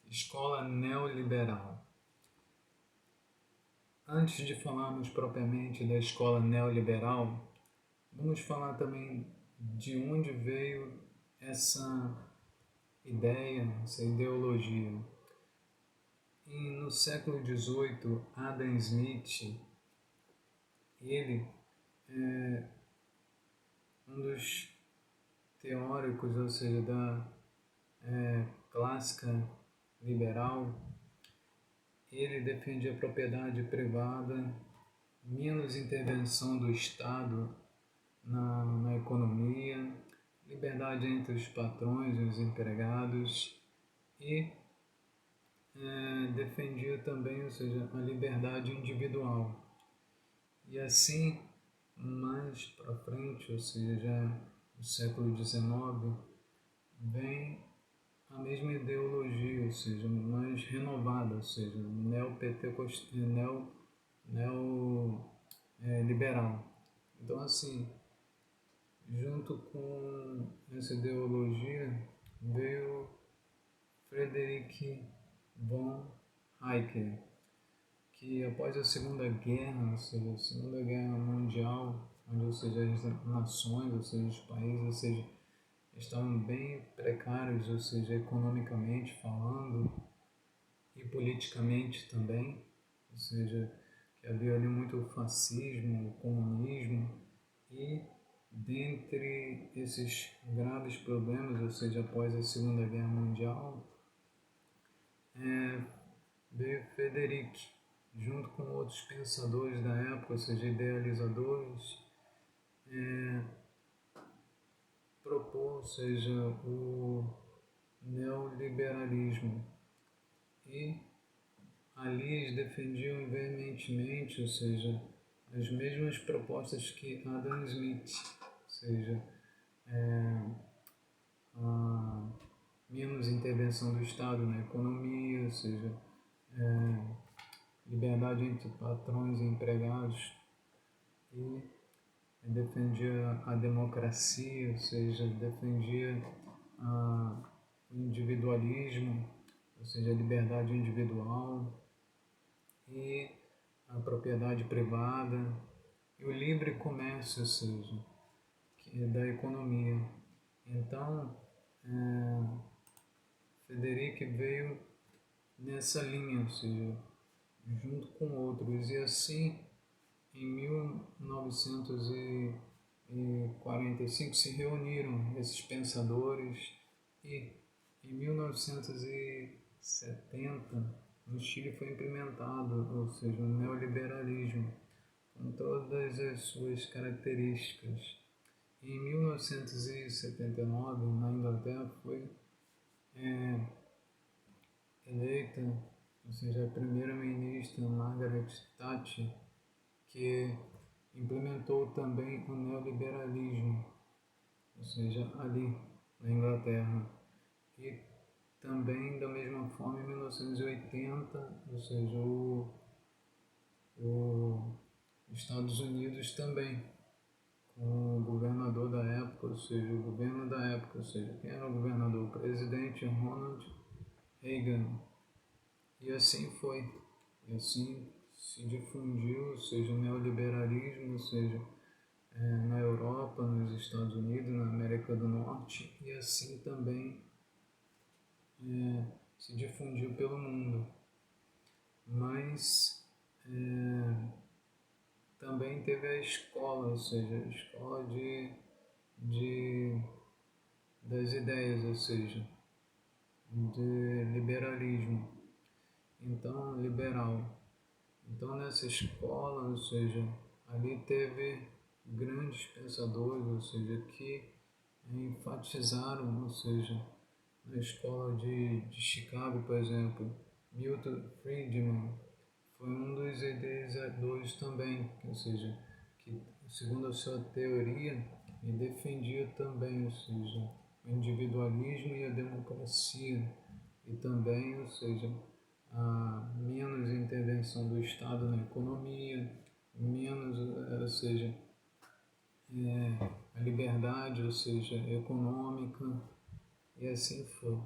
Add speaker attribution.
Speaker 1: Escola neoliberal. Antes de falarmos propriamente da escola neoliberal, vamos falar também de onde veio essa ideia, essa ideologia. E no século XVIII, Adam Smith, ele é um dos teóricos, ou seja, da clássica liberal. Ele defendia a propriedade privada, menos intervenção do Estado na economia, liberdade entre os patrões e os empregados e defendia também, ou seja, a liberdade individual. E assim, mais para frente, ou seja, já no século XIX, vem a mesma ideologia, ou seja, mais renovada, ou seja, neoliberal. Então, assim, junto com essa ideologia veio Friedrich von Hayek, que após a Segunda Guerra, ou seja, a Segunda Guerra Mundial, onde, ou seja, as nações, ou seja, os países, ou seja, estavam bem precários, ou seja, economicamente falando e politicamente também, ou seja, que havia ali muito fascismo, comunismo e dentre esses graves problemas, ou seja, após a Segunda Guerra Mundial, veio Frederic, junto com outros pensadores da época, ou seja, idealizadores, propor, ou seja, o neoliberalismo. E ali eles defendiam veementemente, ou seja, as mesmas propostas que Adam Smith, ou seja, a menos intervenção do Estado na economia, ou seja, liberdade entre patrões e empregados, e defendia a democracia, ou seja, defendia o individualismo, ou seja, a liberdade individual e a propriedade privada e o livre comércio, ou seja, que é da economia. Então, Frederic veio nessa linha, ou seja, junto com outros, e assim, em 1945 se reuniram esses pensadores e em 1970 no Chile foi implementado, ou seja, o neoliberalismo com todas as suas características. Em 1979 na Inglaterra foi eleita, ou seja, a primeira-ministra Margaret Thatcher, que implementou também o neoliberalismo, ou seja, ali na Inglaterra. E também, da mesma forma, em 1980, ou seja, os Estados Unidos também, com o governador da época, ou seja, o governo da época, ou seja, quem era o governador? O presidente Ronald Reagan. E assim foi. E assim se difundiu, ou seja, o neoliberalismo, ou seja, na Europa, nos Estados Unidos, na América do Norte, e assim também se difundiu pelo mundo. Mas também teve a escola, ou seja, a escola das ideias, ou seja, de liberalismo. Então, liberal. Então, nessa escola, ou seja, ali teve grandes pensadores, ou seja, que enfatizaram, ou seja, na escola de Chicago, por exemplo, Milton Friedman foi um dos idealizadores também, ou seja, que segundo a sua teoria, ele defendia também, ou seja, o individualismo e a democracia, e também, ou seja, a menos intervenção do Estado na economia, menos, ou seja, a liberdade, ou seja, econômica, e assim foi.